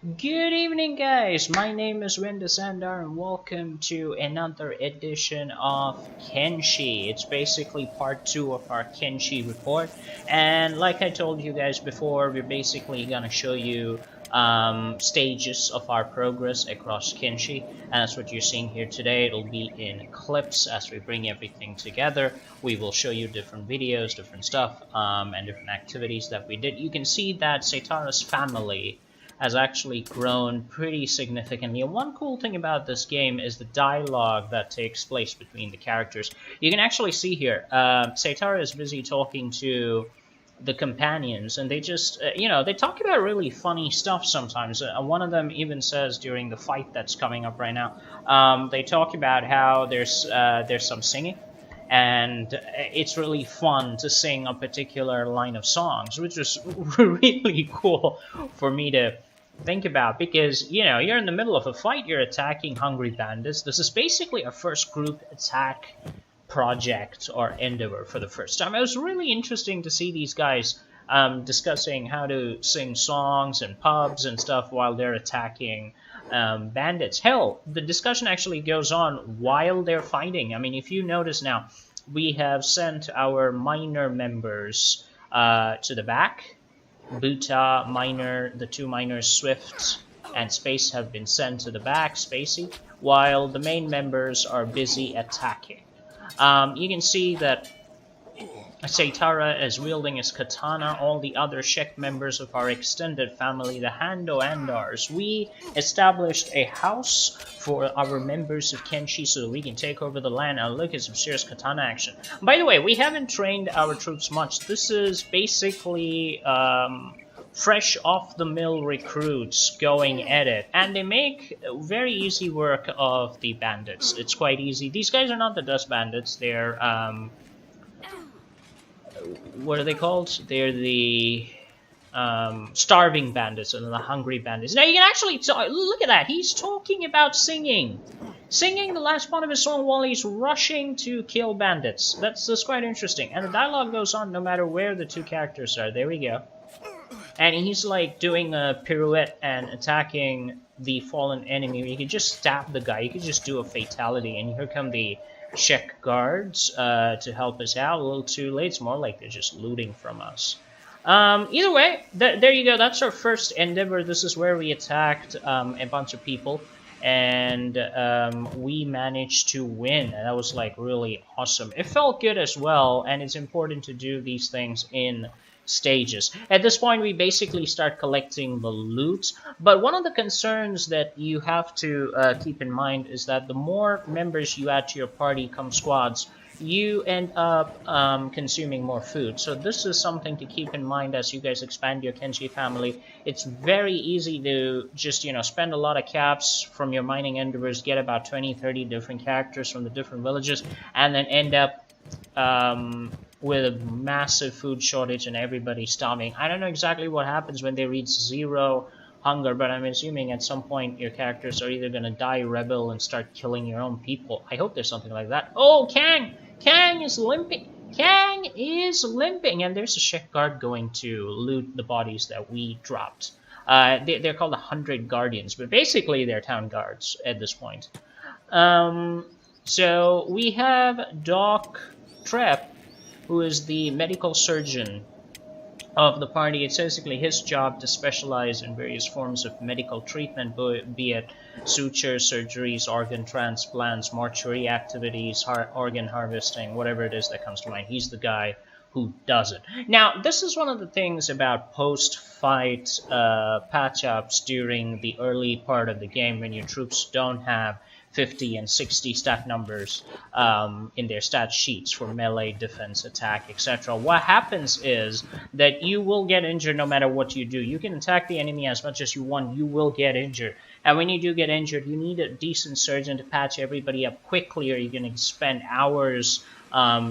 Good evening, guys. My name is Andar, and welcome to another edition of Kenshi. It's basically part 2 of our Kenshi report, and like I told you guys before, we're basically gonna show you stages of our progress across Kenshi, and that's what you're seeing here today. It'll be in clips as we bring everything together. We will show you different videos, different stuff, and different activities that we did. You can see that Seitara's family has actually grown pretty significantly. And one cool thing about this game is the dialogue that takes place between the characters. You can actually see here, Seitara is busy talking to the companions, and they just, they talk about really funny stuff sometimes. One of them even says during the fight that's coming up right now, they talk about how there's some singing, and it's really fun to sing a particular line of songs, which is really cool for me to think about, because you're in the middle of a fight, you're attacking hungry bandits. This is basically a first group attack project or endeavor for the first time. It was really interesting to see these guys discussing how to sing songs in pubs and stuff while they're attacking bandits. Hell, the discussion actually goes on while they're fighting. I mean, if you notice now, we have sent our minor members to the back. Buta, Miner, the two miners, Swift, and Space have been sent to the back, Spacey, while the main members are busy attacking. You can see that Seitara is wielding his katana. All the other Shek members of our extended family, the Andars, we established a house for our members of Kenshi so that we can take over the land and look at some serious katana action. By the way, we haven't trained our troops much. This is basically fresh off-the-mill recruits going at it, and they make very easy work of the bandits. It's quite easy. These guys are not the dust bandits. They're what are they called? They're the starving bandits and the hungry bandits. Now you can actually look at that. He's talking about singing the last part of his song while he's rushing to kill bandits. That's quite interesting. And the dialogue goes on no matter where the two characters are. There we go. And he's like doing a pirouette and attacking the fallen enemy. You could just stab the guy. You could just do a fatality. And here come the Shek guards to help us out. A little too late. It's more like they're just looting from us. Either way, there you go. That's our first endeavor. This is where we attacked a bunch of people, and we managed to win. And that was like really awesome. It felt good as well, and it's important to do these things in stages. At this point, we basically start collecting the loot, but one of the concerns that you have to keep in mind is that the more members you add to your party come squads, you end up consuming more food. So this is something to keep in mind as you guys expand your Kenshi family. It's very easy to just spend a lot of caps from your mining endeavors, get about 20-30 different characters from the different villages, and then end up with a massive food shortage and everybody starving. I don't know exactly what happens when they reach 0 hunger, but I'm assuming at some point your characters are either going to die, rebel, and start killing your own people. I hope there's something like that. Oh, Kang! Kang is limping! Kang is limping! And there's a Shek guard going to loot the bodies that we dropped. They're called the 100 Guardians, but basically they're town guards at this point. So we have Doc Trep, who is the medical surgeon of the party. It's basically his job to specialize in various forms of medical treatment, be it sutures, surgeries, organ transplants, mortuary activities, organ harvesting, whatever it is that comes to mind. He's the guy who does it. Now, this is one of the things about post-fight patch-ups during the early part of the game when your troops don't have 50 and 60 stat numbers in their stat sheets for melee, defense, attack, etc. What happens is that you will get injured no matter what you do. You can attack the enemy as much as you want, you will get injured. And when you do get injured, you need a decent surgeon to patch everybody up quickly, or you're going to spend hours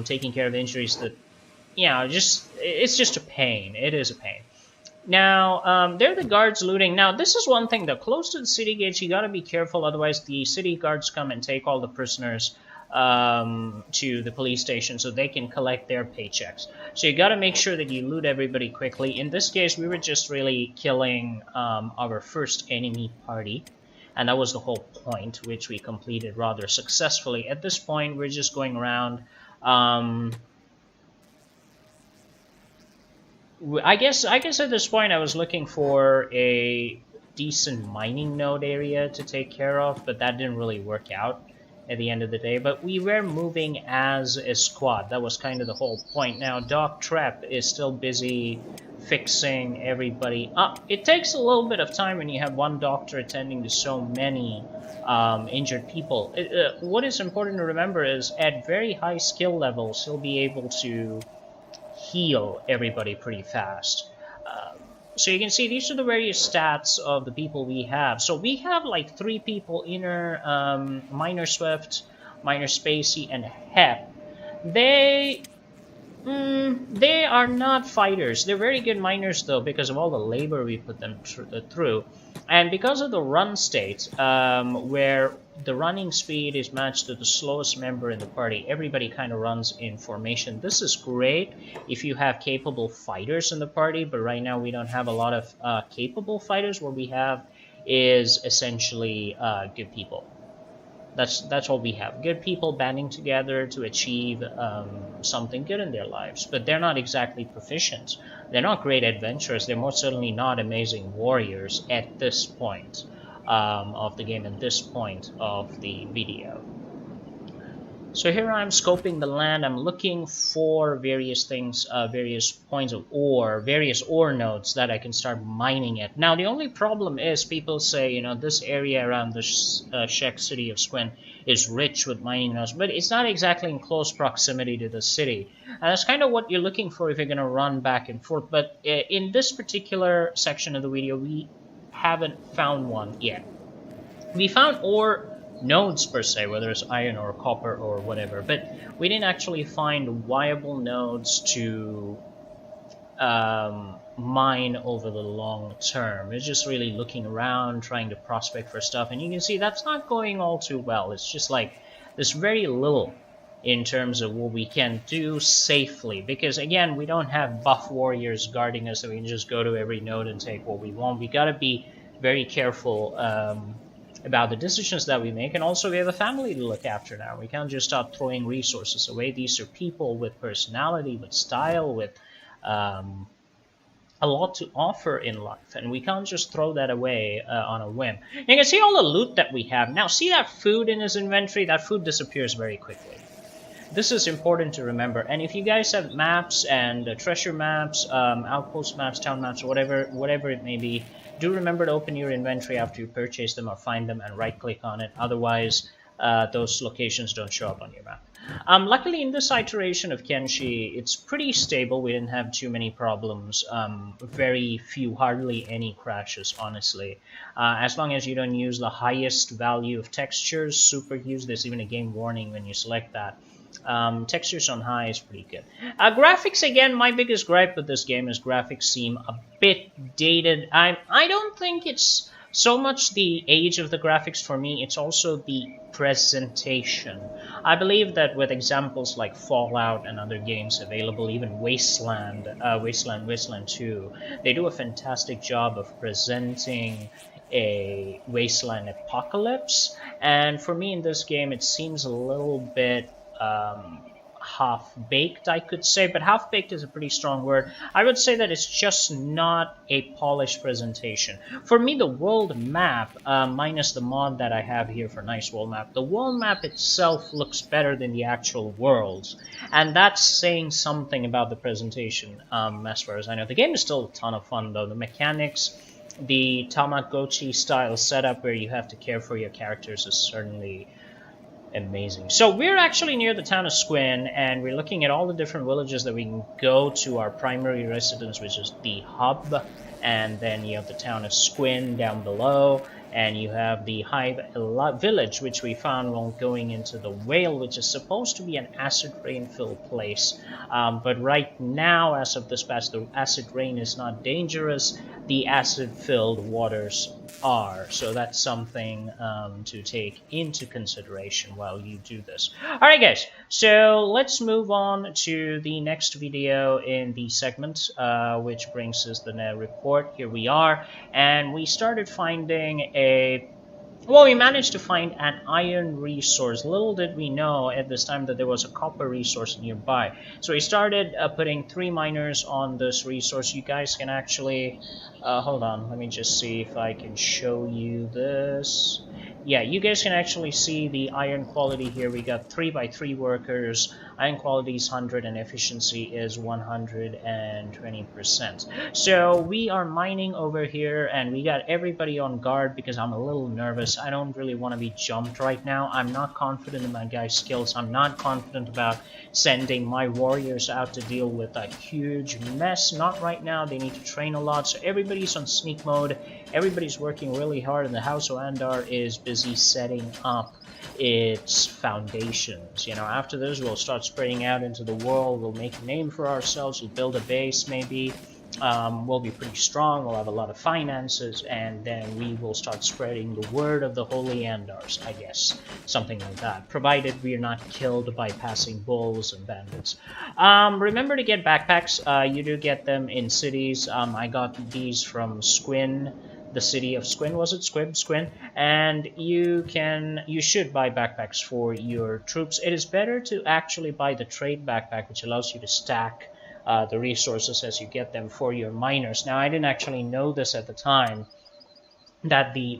taking care of injuries that, it's just a pain. It is a pain. Now, they're the guards looting. Now, this is one thing, though. Close to the city gates, you gotta be careful, otherwise the city guards come and take all the prisoners to the police station so they can collect their paychecks. So you got to make sure that you loot everybody quickly. In this case, we were just really killing our first enemy party, and that was the whole point, which we completed rather successfully. At this point, we're just going around. I guess at this point I was looking for a decent mining node area to take care of, but that didn't really work out at the end of the day. But we were moving as a squad. That was kind of the whole point. Now Doc Trap is still busy fixing everybody up. It takes a little bit of time when you have one doctor attending to so many injured people. What is important to remember is at very high skill levels he'll be able to heal everybody pretty fast. So you can see these are the various stats of the people we have. So we have like 3 people: Inner, Minor Swift, Minor Spacey, and Hep. They are not fighters. They're very good miners though, because of all the labor we put them through, and because of the run state, where the running speed is matched to the slowest member in the party. Everybody kind of runs in formation. This is great if you have capable fighters in the party, but right now we don't have a lot of capable fighters. What we have is essentially good people. That's what we have. Good people banding together to achieve something good in their lives, but they're not exactly proficient. They're not great adventurers. They're most certainly not amazing warriors at this point of the game, and this point of the video. So here I'm scoping the land. I'm looking for various things, various points of ore, various ore nodes that I can start mining at. Now the only problem is people say, you know, this area around the Shek city of Squin is rich with mining nodes, but it's not exactly in close proximity to the city. And that's kind of what you're looking for if you're going to run back and forth. But in this particular section of the video, we haven't found one yet. We found ore nodes per se, whether it's iron or copper or whatever, but we didn't actually find viable nodes to mine over the long term. It's just really looking around, trying to prospect for stuff, and you can see that's not going all too well. It's just like there's very little in terms of what we can do safely, because again, we don't have buff warriors guarding us so we can just go to every node and take what we want. We gotta be very careful about the decisions that we make, and also we have a family to look after now. We can't just start throwing resources away. These are people with personality, with style, with a lot to offer in life, and we can't just throw that away on a whim. You can see all the loot that we have. Now see that food in his inventory? That food disappears very quickly. This is important to remember, and if you guys have maps and treasure maps, outpost maps, town maps, whatever it may be, do remember to open your inventory after you purchase them or find them and right click on it. Otherwise those locations don't show up on your map. Luckily in this iteration of Kenshi, it's pretty stable. We didn't have too many problems, very few, hardly any crashes, honestly. As long as you don't use the highest value of textures, super hues, there's even a game warning when you select that. Textures on high is pretty good. Graphics, again, my biggest gripe with this game is graphics seem a bit dated. I don't think it's so much the age of the graphics for me, it's also the presentation. I believe that with examples like Fallout and other games available, even Wasteland 2, they do a fantastic job of presenting a wasteland apocalypse, and for me in this game it seems a little bit half-baked, I could say, but half-baked is a pretty strong word. I would say that it's just not a polished presentation. For me, the world map, minus the mod that I have here for nice world map, the world map itself looks better than the actual worlds, and that's saying something about the presentation, as far as I know. The game is still a ton of fun, though. The mechanics, the Tamagotchi style setup where you have to care for your characters is certainly amazing. So we're actually near the town of Squin, and we're looking at all the different villages that we can go to our primary residence, which is the hub, and then you have the town of Squin down below, and you have the Hive village, which we found while going into the whale, which is supposed to be an acid rain filled place, but right now, as of this patch, the acid rain is not dangerous. The acid filled waters are. So that's something to take into consideration while you do this. Alright guys, so let's move on to the next video in the segment, which brings us the report. Here we are, and we started finding we managed to find an iron resource. Little did we know at this time that there was a copper resource nearby. So we started putting 3 miners on this resource. You guys can actually... hold on, let me just see if I can show you this. Yeah, you guys can actually see the iron quality here. We got 3x3 workers. Iron quality is 100 and efficiency is 120%. So we are mining over here, and we got everybody on guard because I'm a little nervous. I don't really want to be jumped right now. I'm not confident in my guys' skills. I'm not confident about sending my warriors out to deal with a huge mess. Not right now. They need to train a lot. So everybody's on sneak mode. Everybody's working really hard, and the House of Andar is busy setting up its foundations. You know, after this, we'll start spreading out into the world. We'll make a name for ourselves. We'll build a base, maybe. We'll be pretty strong. We'll have a lot of finances, and then we will start spreading the word of the Holy Andars, I guess. Something like that. Provided we are not killed by passing bulls and bandits. Remember to get backpacks. You do get them in cities. I got these from Squin. The city of Squin, was it? Squin, and you should buy backpacks for your troops. It is better to actually buy the trade backpack, which allows you to stack the resources as you get them for your miners. Now, I didn't actually know this at the time, that the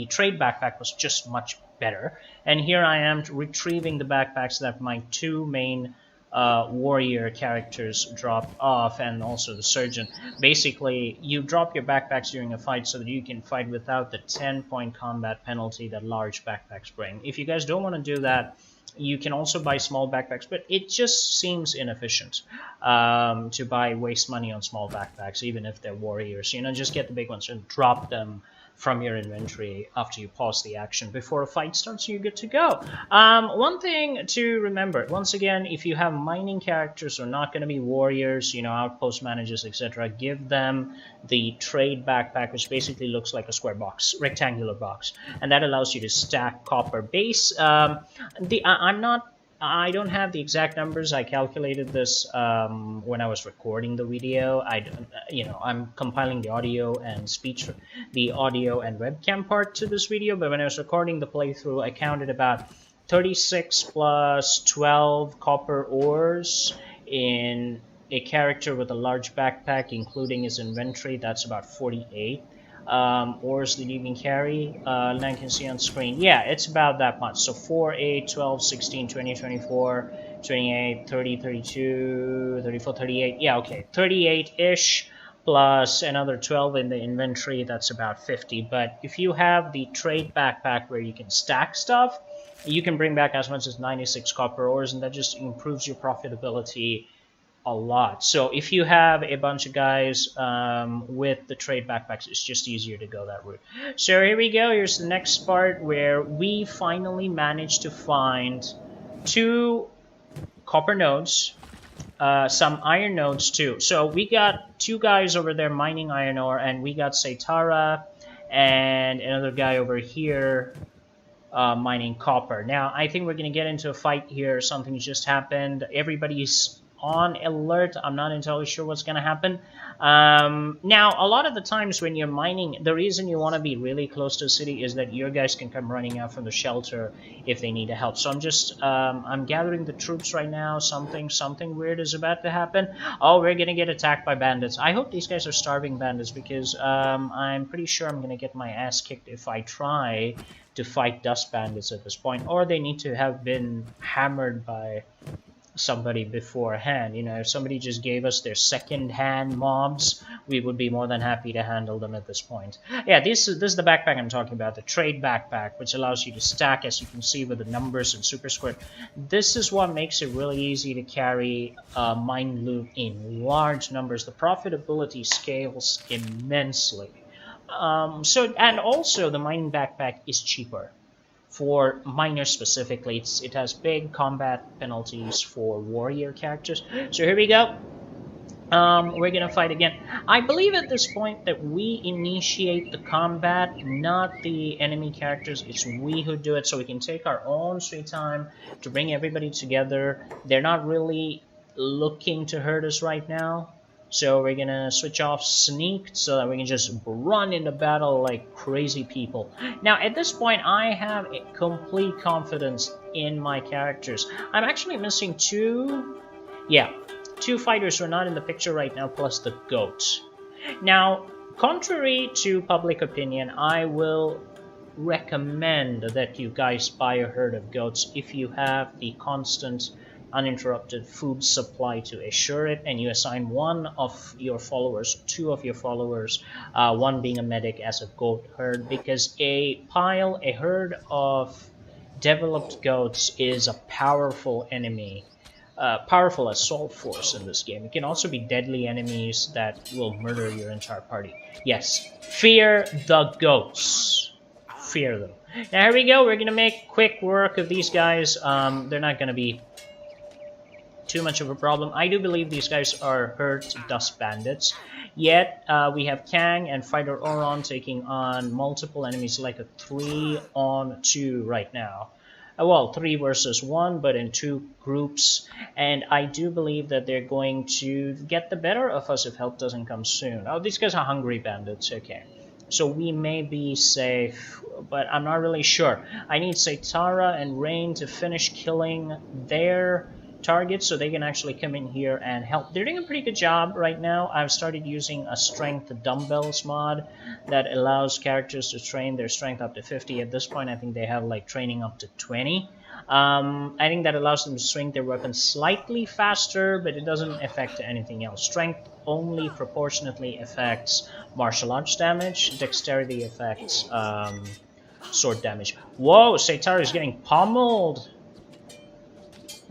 trade backpack was just much better. And here I am retrieving the backpacks that my 2 main warrior characters drop off, and also the surgeon. Basically, you drop your backpacks during a fight so that you can fight without the 10-point combat penalty that large backpacks bring. If you guys don't want to do that, you can also buy small backpacks, but it just seems inefficient to waste money on small backpacks, even if they're warriors. You know, just get the big ones and drop them from your inventory after you pause the action before a fight starts. You're good to go. One thing to remember, once again, if you have mining characters who are not going to be warriors, you know, outpost managers, etc., give them the trade backpack, which basically looks like a square box, rectangular box, and that allows you to stack copper base. I don't have the exact numbers. I calculated this when I was recording the video. I'm compiling the audio and webcam part to this video. But when I was recording the playthrough, I counted about 36 plus 12 copper ores in a character with a large backpack, including his inventory. That's about 48. Ores that you can carry, and I can see on screen. Yeah, it's about that much. So 4, 8, 12, 16, 20, 24, 28, 30, 32, 34, 38. Yeah, okay. 38-ish plus another 12 in the inventory. That's about 50. But if you have the trade backpack where you can stack stuff, you can bring back as much as 96 copper ores, and that just improves your profitability a lot. So if you have a bunch of guys with the trade backpacks, it's just easier to go that route. So here we go. Here's the next part where we finally managed to find 2 copper nodes, some iron nodes too. So we got 2 guys over there mining iron ore, and we got Saitara and another guy over here mining copper. Now I think we're gonna get into a fight here. Something just happened. Everybody's on alert. I'm not entirely sure what's going to happen. Now, a lot of the times when you're mining, the reason you want to be really close to a city is that your guys can come running out from the shelter if they need help. So I'm gathering the troops right now. Something weird is about to happen. Oh, we're going to get attacked by bandits. I hope these guys are starving bandits, because I'm pretty sure I'm going to get my ass kicked if I try to fight dust bandits at this point, or they need to have been hammered by somebody beforehand. You know, if somebody just gave us their second-hand mobs, we would be more than happy to handle them at this point. Yeah, this is the backpack I'm talking about, the trade backpack, which allows you to stack, as you can see with the numbers and super square. This is what makes it really easy to carry mine loot in large numbers. The profitability scales immensely. And also the mining backpack is cheaper. For miners specifically, it has big combat penalties for warrior characters. So here we go. We're gonna fight again. I believe at this point that we initiate the combat, not the enemy characters. It's we who do it, so we can take our own sweet time to bring everybody together. They're not really looking to hurt us right now, so we're gonna switch off sneaked so that we can just run into battle like crazy people. Now, at this point, I have a complete confidence in my characters. I'm actually missing two. Yeah, two fighters who are not in the picture right now, plus the goat. Now, contrary to public opinion, I will recommend that you guys buy a herd of goats if you have the constant, uninterrupted food supply to assure it, and you assign one of your followers, two of your followers, one being a medic as a goat herd, because a herd of developed goats is a powerful enemy. Powerful assault force in this game. It can also be deadly enemies that will murder your entire party. Yes, fear the goats. Fear them. Now here we go. We're gonna make quick work of these guys. They're not gonna be too much of a problem. I do believe these guys are hurt dust bandits. Yet we have Kang and Fighter Oron taking on multiple enemies, like a 3-on-2 right now. Well, 3 versus 1, but in 2 groups, and I do believe that they're going to get the better of us if help doesn't come soon. Oh, these guys are hungry bandits, okay. So we may be safe, but I'm not really sure. I need Saitara and Rain to finish killing their targets so they can actually come in here and help. They're doing a pretty good job right now. I've started using a strength dumbbells mod that allows characters to train their strength up to 50. At this point, I think they have like training up to 20. I think that allows them to swing their weapons slightly faster, but it doesn't affect anything else. Strength only proportionately affects martial arts damage. Dexterity affects sword damage. Whoa, Saitara is getting pummeled.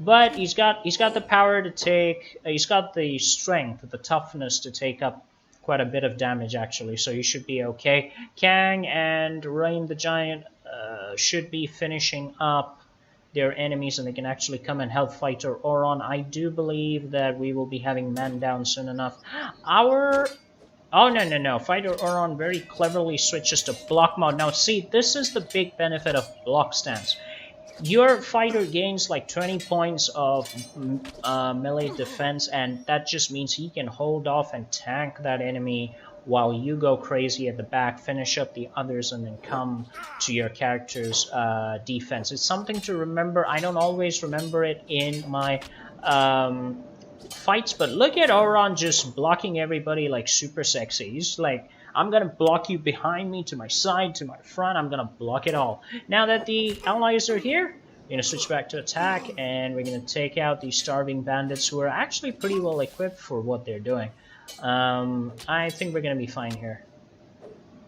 But he's got the power to take. He's got the strength, the toughness to take up quite a bit of damage actually. So he should be okay. Kang and Rain the Giant should be finishing up their enemies, and they can actually come and help Fighter Oron. I do believe that we will be having man down soon enough. Oh, no. Fighter Oron very cleverly switches to block mode. Now, see, this is the big benefit of block stance. Your fighter gains like 20 points of melee defense, and that just means he can hold off and tank that enemy while you go crazy at the back, finish up the others, and then come to your character's defense. It's something to remember. I don't always remember it in my fights, but look at Oron just blocking everybody like super sexy. He's like, I'm gonna block you behind me, to my side, to my front. I'm gonna block it all. Now that the allies are here, we're gonna switch back to attack, and we're gonna take out these starving bandits who are actually pretty well equipped for what they're doing. I think we're gonna be fine here.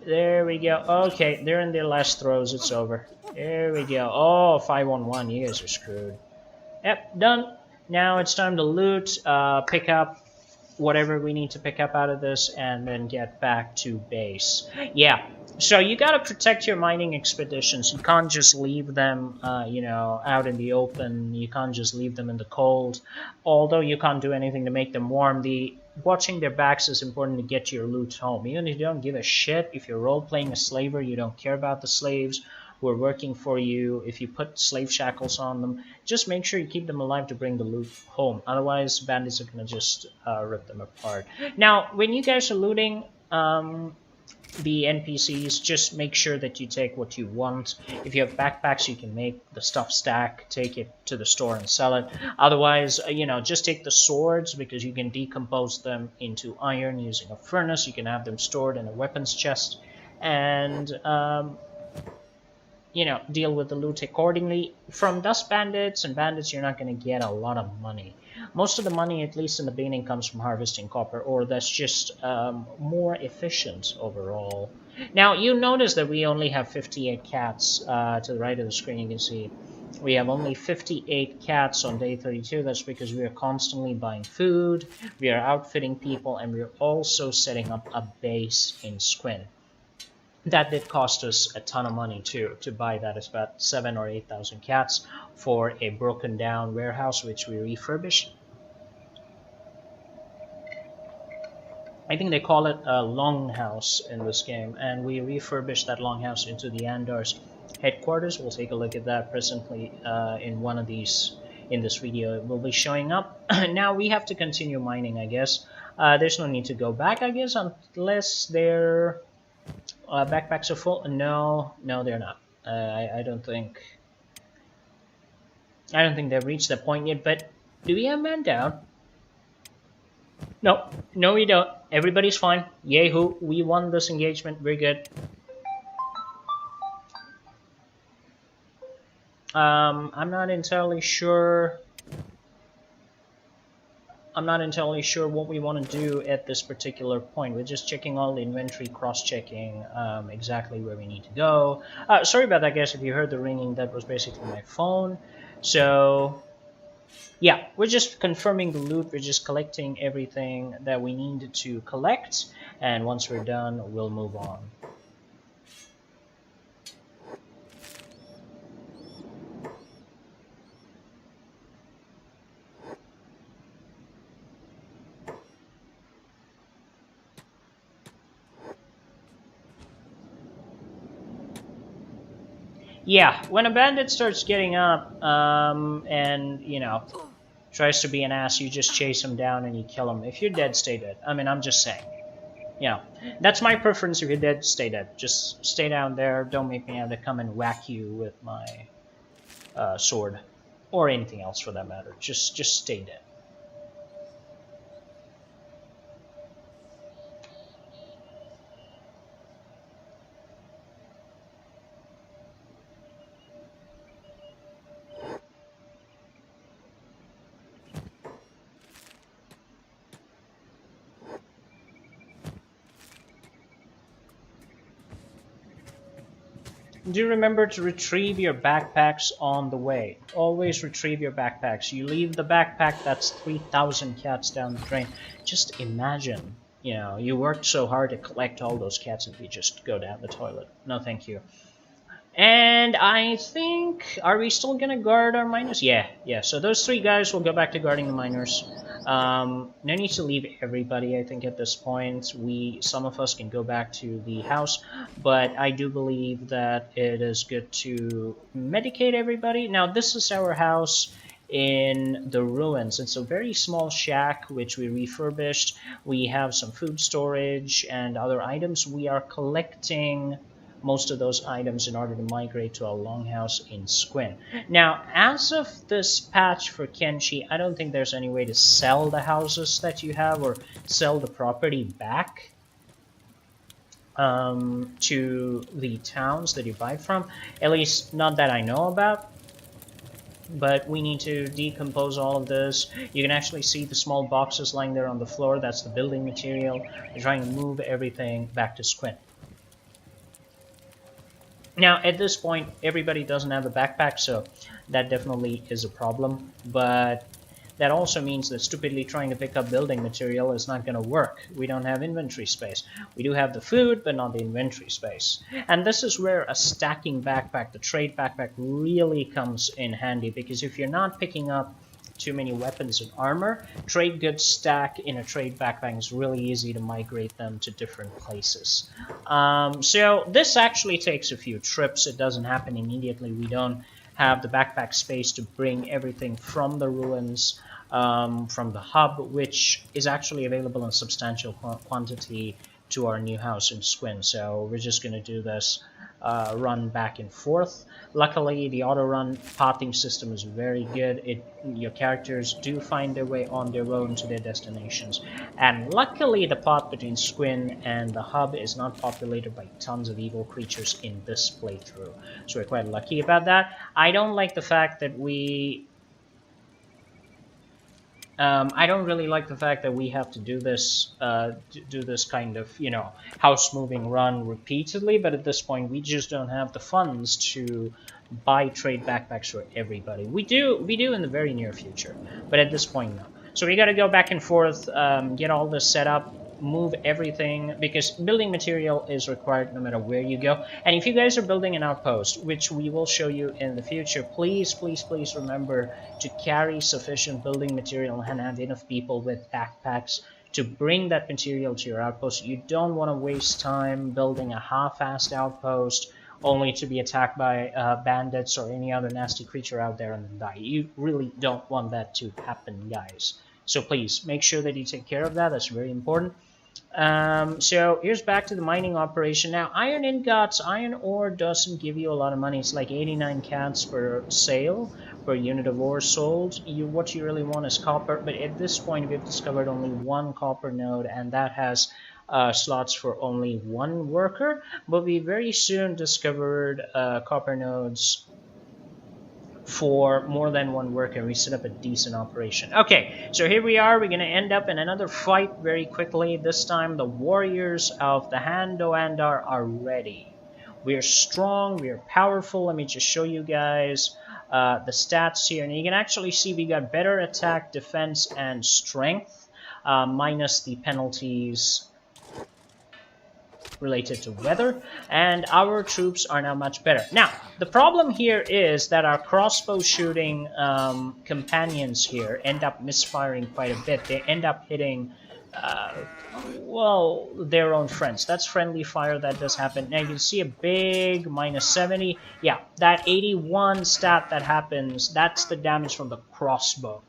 There we go. Okay, they're in their last throws. It's over. There we go. Oh, 5-on-1. You guys are screwed. Yep, done. Now it's time to loot, pick up whatever we need to pick up out of this, and then get back to base. Yeah, so you gotta protect your mining expeditions. You can't just leave them, you know, out in the open. You can't just leave them in the cold. Although you can't do anything to make them warm, watching their backs is important to get your loot home. Even if you don't give a shit, if you're role-playing a slaver, you don't care about the slaves who are working for you. If you put slave shackles on them, just make sure you keep them alive to bring the loot home. Otherwise, bandits are going to just rip them apart. Now, when you guys are looting the NPCs, just make sure that you take what you want. If you have backpacks, you can make the stuff stack, take it to the store and sell it. Otherwise, you know, just take the swords, because you can decompose them into iron using a furnace. You can have them stored in a weapons chest, and you know, deal with the loot accordingly. From dust bandits and bandits, you're not going to get a lot of money. Most of the money, at least in the beginning, comes from harvesting copper ore. That's just more efficient overall. Now, you notice that we only have 58 cats. To the right of the screen, you can see we have only 58 cats on day 32. That's because we are constantly buying food, we are outfitting people, and we are also setting up a base in Squin. That did cost us a ton of money too, to buy that. It's about 7,000 or 8,000 cats for a broken down warehouse, which we refurbished. I think they call it a longhouse in this game, and we refurbished that longhouse into the Andar's headquarters. We'll take a look at that presently in one of these. In this video, it will be showing up. Now we have to continue mining, I guess. There's no need to go back, I guess, unless their backpacks are full. No, they're not. I don't think. I don't think they've reached that point yet. But do we have man down? No, we don't. Everybody's fine. Yahoo! We won this engagement. We're good. I'm not entirely sure. I'm not entirely sure what we want to do at this particular point. We're just checking all the inventory, cross-checking exactly where we need to go. Sorry about that, guys. If you heard the ringing, that was basically my phone. So, yeah, we're just confirming the loot. We're just collecting everything that we need to collect. And once we're done, we'll move on. Yeah, when a bandit starts getting up and, you know, tries to be an ass, you just chase him down and you kill him. If you're dead, stay dead. I mean, I'm just saying. You know, that's my preference. If you're dead, stay dead. Just stay down there. Don't make me have to come and whack you with my sword. Or anything else for that matter. Just stay dead. Do remember to retrieve your backpacks on the way. Always retrieve your backpacks. You leave the backpack, that's 3,000 cats down the drain. Just imagine, you know, you worked so hard to collect all those cats and you just go down the toilet. No, thank you. And I think, are we still gonna guard our miners? Yeah. So those 3 guys will go back to guarding the miners. No need to leave everybody, I think, at this point. Some of us can go back to the house, but I do believe that it is good to medicate everybody. Now, this is our house in the ruins. It's a very small shack which we refurbished. We have some food storage and other items. We are collecting most of those items in order to migrate to a longhouse in Squin. Now, as of this patch for Kenshi, I don't think there's any way to sell the houses that you have or sell the property back to the towns that you buy from. At least, not that I know about. But we need to decompose all of this. You can actually see the small boxes lying there on the floor. That's the building material. We're trying to move everything back to Squin. Now, at this point, everybody doesn't have a backpack, so that definitely is a problem. But that also means that stupidly trying to pick up building material is not going to work. We don't have inventory space. We do have the food, but not the inventory space. And this is where a stacking backpack, the trade backpack, really comes in handy. Because if you're not picking up too many weapons and armor, trade goods stack in a trade backpack is really easy to migrate them to different places. So this actually takes a few trips. It doesn't happen immediately. We don't have the backpack space to bring everything from the ruins, from the hub, which is actually available in substantial quantity to our new house in Squin. So we're just going to do this run back and forth. Luckily, the auto-run pathing system is very good. Your characters do find their way on their own to their destinations. And luckily, the path between Squin and the hub is not populated by tons of evil creatures in this playthrough. So we're quite lucky about that. I don't like the fact that I don't really like the fact that we have to do this kind of, you know, house moving run repeatedly, but at this point we just don't have the funds to buy trade backpacks for everybody. We do in the very near future, but at this point no. So we got to go back and forth, get all this set up, move everything, because building material is required no matter where you go. And if you guys are building an outpost, which we will show you in the future, please remember to carry sufficient building material and have enough people with backpacks to bring that material to your outpost. You don't want to waste time building a half-assed outpost only to be attacked by bandits or any other nasty creature out there and then die. You really don't want that to happen, guys. So please, make sure that you take care of that. That's very important. So here's back to the mining operation. Now, iron ingots, iron ore doesn't give you a lot of money. It's like 89 cats per sale, per unit of ore sold. What you really want is copper, but at this point we've discovered only one copper node, and that has slots for only one worker, but we very soon discovered copper nodes for more than one worker. We set up a decent operation. Okay, so here we are. We're going to end up in another fight very quickly. This time the warriors of the Hand o' Andar are ready. We are strong, we are powerful. Let me just show you guys the stats here, and you can actually see we got better attack, defense, and strength, minus the penalties related to weather, and our troops are now much better. Now, the problem here is that our crossbow shooting companions here end up misfiring quite a bit. They end up hitting, well, their own friends. That's friendly fire, that does happen. Now, you can see a big minus 70. Yeah, that 81 stat that happens, that's the damage from the crossbow.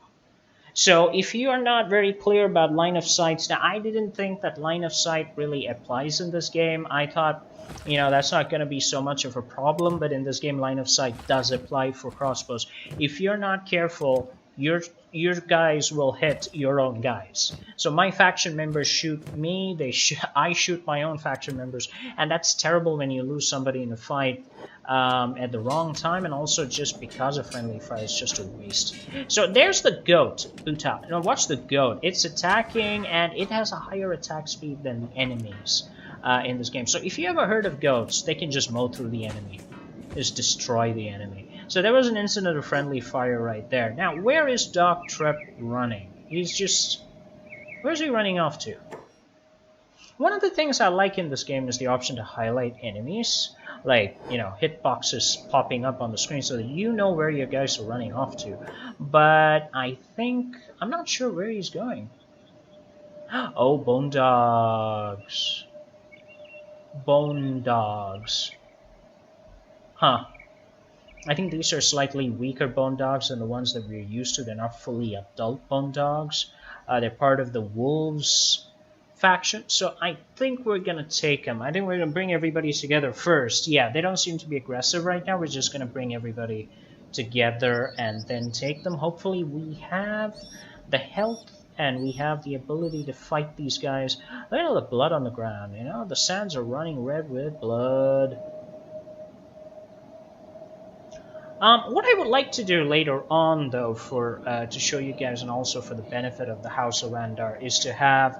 So if you are not very clear about line of sights, now I didn't think that line of sight really applies in this game. I thought, you know, that's not going to be so much of a problem, but in this game line of sight does apply for crossbows. If you're not careful, your guys will hit your own guys. So my faction members shoot me, I shoot my own faction members, and that's terrible when you lose somebody in a fight at the wrong time, and also just because of friendly fire. It's just a waste. So there's the goat, Buta. Now watch the goat. It's attacking, and it has a higher attack speed than the enemies in this game. So if you ever heard of goats, they can just mow through the enemy, just destroy the enemy. So there was an incident of friendly fire right there. Now, where is Doc Trep running? He's just... Where's he running off to? One of the things I like in this game is the option to highlight enemies. Like, you know, hitboxes popping up on the screen so that you know where your guys are running off to. But I think... I'm not sure where he's going. Oh, bone dogs. Bone dogs. Huh. I think these are slightly weaker bone dogs than the ones that we're used to. They're not fully adult bone dogs. They're part of the wolves faction, so I think we're gonna take them. I think we're gonna bring everybody together first. Yeah, they don't seem to be aggressive right now. We're just gonna bring everybody together and then take them. Hopefully we have the health and we have the ability to fight these guys. Look at all the blood on the ground, you know? The sands are running red with blood. What I would like to do later on, though, to show you guys and also for the benefit of the House of Andar, is to have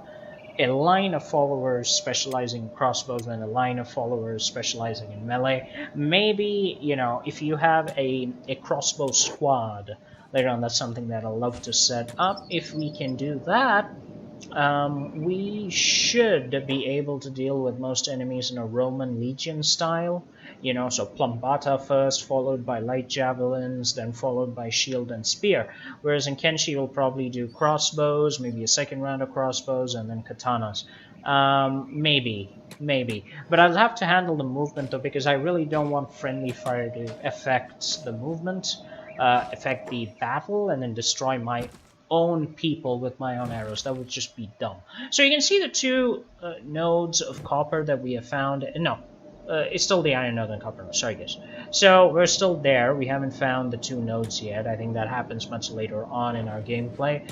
a line of followers specializing in crossbows and a line of followers specializing in melee. Maybe, you know, if you have a crossbow squad later on, that's something that I'd love to set up. If we can do that, we should be able to deal with most enemies in a Roman legion style. You know, so plumbata first, followed by light javelins, then followed by shield and spear. Whereas in Kenshi, we'll probably do crossbows, maybe a second round of crossbows, and then katanas. Maybe. But I'll have to handle the movement, though, because I really don't want friendly fire to affect the movement, affect the battle, and then destroy my own people with my own arrows. That would just be dumb. So you can see the two nodes of copper that we have found. No. It's still the iron node and copper node. Sorry, guys. So we're still there. We haven't found the two nodes yet. I think that happens much later on in our gameplay.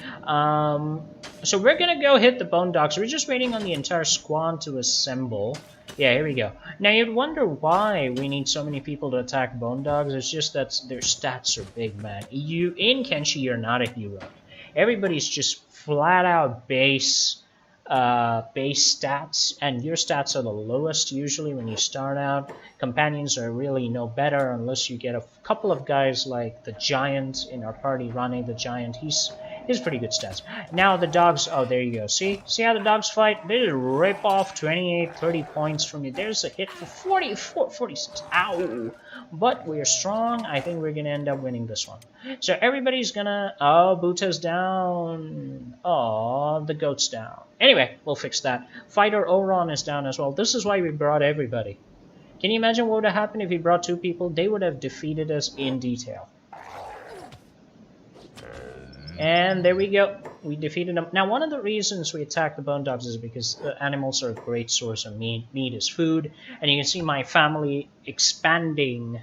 So we're gonna go hit the bone dogs. We're just waiting on the entire squad to assemble. Yeah, here we go. Now you'd wonder why we need so many people to attack bone dogs. It's just that their stats are big, man. In Kenshi, you're not a hero. Everybody's just flat out base stats, and your stats are the lowest usually when you start out. Companions are really no better unless you get a couple of guys like the giant in our party. Ronnie the giant, he's He's pretty good stats. Now the dogs, oh, there you go. See how the dogs fight? They just rip off 28, 30 points from you. There's a hit for 44, 46. Ow! But we're strong. I think we're going to end up winning this one. So everybody's going to, oh, Buta's down. Oh, the goat's down. Anyway, we'll fix that. Fighter Oron is down as well. This is why we brought everybody. Can you imagine what would have happened if we brought 2 people? They would have defeated us in detail. And there we go. We defeated them. Now, one of the reasons we attacked the bone dogs is because animals are a great source of meat. Meat is food. And you can see my family expanding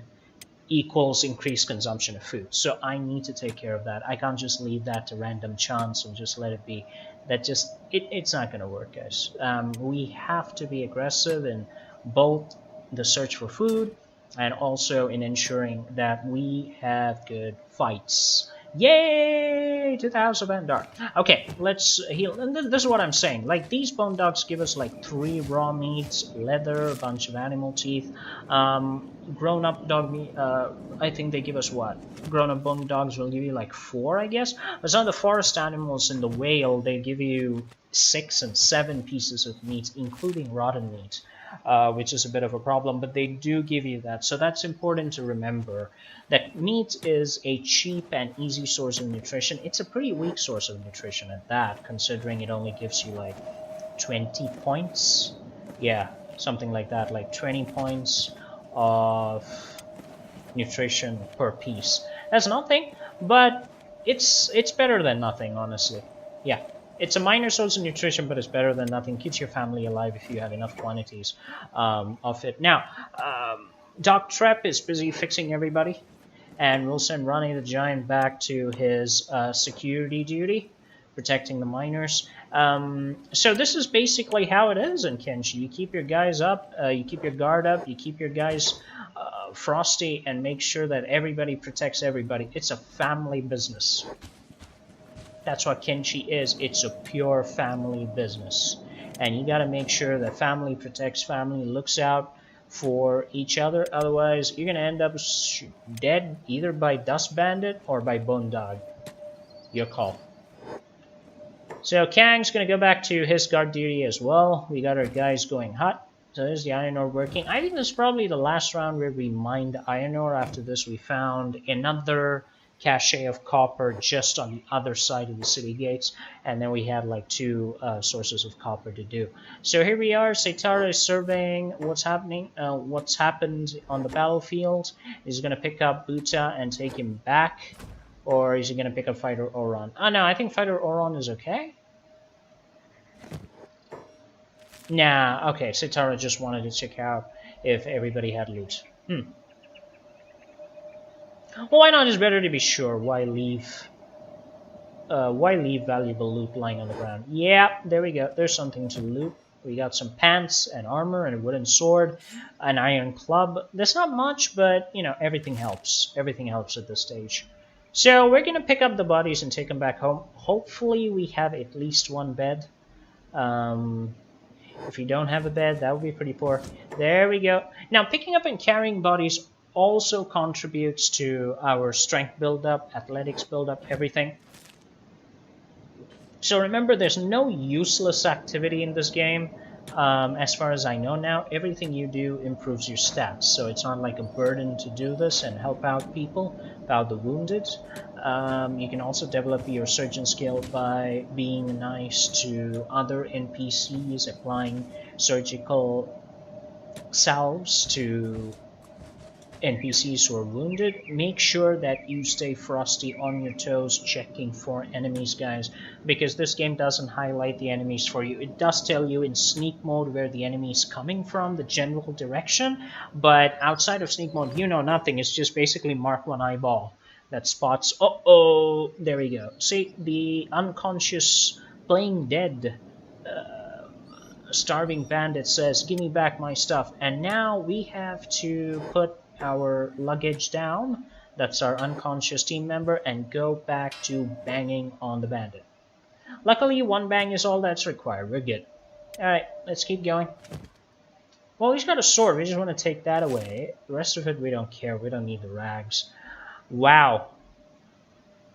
equals increased consumption of food. So I need to take care of that. I can't just leave that to random chance and just let it be. That just, it's not going to work, guys. We have to be aggressive in both the search for food and also in ensuring that we have good fights. Yay to the House of Andar. Okay, let's heal. And this is what I'm saying. Like, these bone dogs give us like 3 raw meats, leather, a bunch of animal teeth. Grown-up dog meat, I think they give us what? Grown-up bone dogs will give you like 4, I guess. But some of the forest animals in the whale, they give you 6 and 7 pieces of meat, including rotten meat. Which is a bit of a problem, but they do give you that. So that's important to remember, that meat is a cheap and easy source of nutrition. It's a pretty weak source of nutrition at that, considering it only gives you like 20 points. Yeah, something like that, like 20 points of nutrition per piece. That's nothing, but it's better than nothing, honestly. Yeah. It's a minor source of nutrition, but it's better than nothing. Keeps your family alive if you have enough quantities of it. Now, Doc Trep is busy fixing everybody, and we'll send Ronnie the Giant back to his security duty, protecting the miners. So this is basically how it is in Kenshi. You keep your guys up, you keep your guard up, you keep your guys frosty, and make sure that everybody protects everybody. It's a family business. That's what Kenshi is. It's a pure family business. And you got to make sure that family protects family, looks out for each other. Otherwise, you're going to end up dead either by Dust Bandit or by Bone Dog. Your call. So Kang's going to go back to his guard duty as well. We got our guys going hot. So there's the iron ore working. I think this is probably the last round where we mined iron ore. After this, we found another cache of copper just on the other side of the city gates, and then we had like 2 sources of copper to do. So here we are. Seitara is surveying what's happened on the battlefield. He's going to pick up Buta and take him back, or is he going to pick up Fighter Oron? Oh no, I think Fighter Oron is okay. Nah, okay, Seitara just wanted to check out if everybody had loot. Well, why not? It's better to be sure. Why leave valuable loot lying on the ground? Yeah, there we go. There's something to loot. We got some pants and armor and a wooden sword, an iron club. That's not much, but, you know, everything helps. Everything helps at this stage. So we're going to pick up the bodies and take them back home. Hopefully we have at least 1 bed. If you don't have a bed, that would be pretty poor. There we go. Now, picking up and carrying bodies also contributes to our strength buildup, athletics buildup, everything. So remember, there's no useless activity in this game. As far as I know now, everything you do improves your stats. So it's not like a burden to do this and help out people, about the wounded. You can also develop your surgeon skill by being nice to other NPCs, applying surgical salves to NPCs who are wounded. Make sure that you stay frosty on your toes, checking for enemies, guys, because this game doesn't highlight the enemies for you. It does tell you in sneak mode where the enemy is coming from, the general direction, but outside of sneak mode, you know nothing. It's just basically mark 1 eyeball that spots, uh-oh, there we go. See, the unconscious, playing dead starving bandit says, give me back my stuff, and now we have to put our luggage down, that's our unconscious team member, and go back to banging on the bandit. Luckily, 1 bang is all that's required. We're good. Alright, let's keep going. Well, he's got a sword. We just want to take that away. The rest of it, we don't care. We don't need the rags. Wow.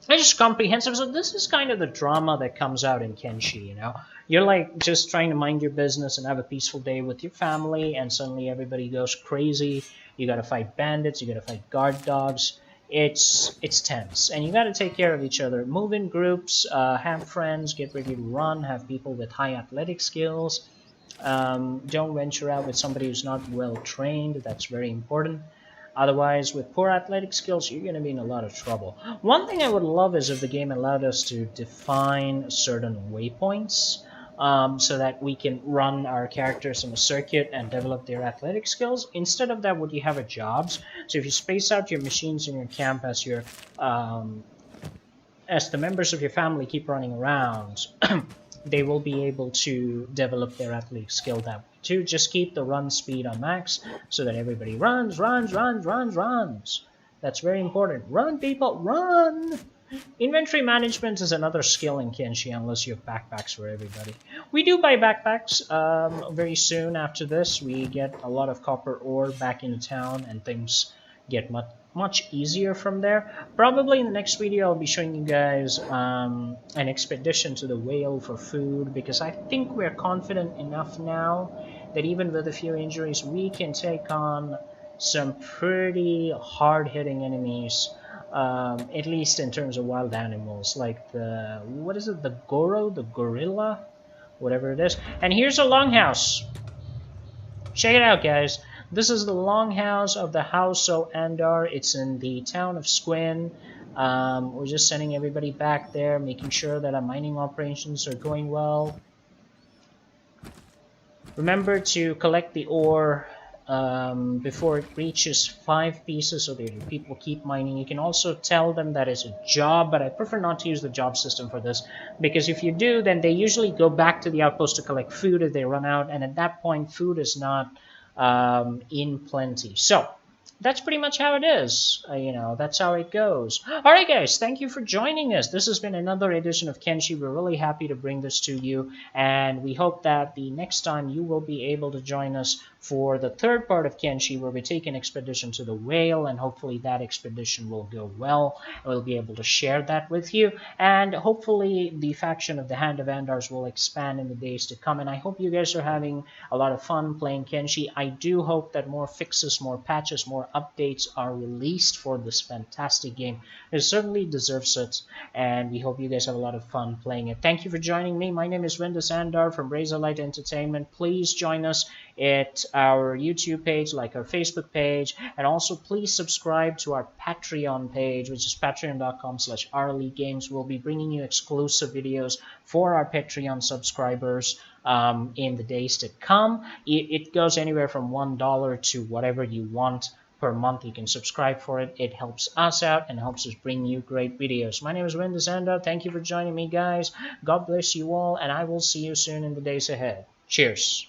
It's just comprehensive. So this is kind of the drama that comes out in Kenshi, you know. You're like just trying to mind your business and have a peaceful day with your family, and suddenly everybody goes crazy. You gotta fight bandits, you gotta fight guard dogs. It's tense, and you gotta take care of each other. Move in groups, have friends, get ready to run, have people with high athletic skills. Don't venture out with somebody who's not well trained. That's very important. Otherwise, with poor athletic skills, you're going to be in a lot of trouble. One thing I would love is if the game allowed us to define certain waypoints, so that we can run our characters in a circuit and develop their athletic skills. Instead of that, what you have are jobs. So if you space out your machines in your camp as the members of your family keep running around, they will be able to develop their athletic skill that way too. Just keep the run speed on max so that everybody runs, runs, runs, runs, runs. That's very important. Run, people, run! Inventory management is another skill in Kenshi, unless you have backpacks for everybody. We do buy backpacks very soon after this. We get a lot of copper ore back into town, and things get much easier from there. Probably in the next video I'll be showing you guys an expedition to the whale for food, because I think we're confident enough now that even with a few injuries we can take on some pretty hard-hitting enemies, at least in terms of wild animals, like the, what is it, the gorilla, whatever it is. And here's a longhouse. Check it out, guys. This is the longhouse of the House of Andar. It's in the town of Squin. We're just sending everybody back there, making sure that our mining operations are going well. Remember to collect the ore before it reaches 5 pieces so that people keep mining. You can also tell them that it's a job, but I prefer not to use the job system for this, because if you do, then they usually go back to the outpost to collect food if they run out, and at that point food is not in plenty. So that's pretty much how it is. You know, that's how it goes. Alright guys, thank you for joining us. This has been another edition of Kenshi. We're really happy to bring this to you, and we hope that the next time you will be able to join us for the third part of Kenshi, where we take an expedition to the whale, and hopefully that expedition will go well. We'll be able to share that with you, and hopefully the faction of the Hand of Andars will expand in the days to come, and I hope you guys are having a lot of fun playing Kenshi. I do hope that more fixes, more patches, more updates are released for this fantastic game. It certainly deserves it, and we hope you guys have a lot of fun playing it. Thank you for joining me. My name is Andar from Razorlight Entertainment. Please join us at our YouTube page, like our Facebook page, and also please subscribe to our Patreon page, which is patreon.com/RLEgames. We'll be bringing you exclusive videos for our Patreon subscribers in the days to come. It goes anywhere from $1 to whatever you want per month. You can subscribe for it. It helps us out and helps us bring you great videos. My name is Andar. Thank you for joining me, guys. God bless you all, and I will see you soon in the days ahead. Cheers.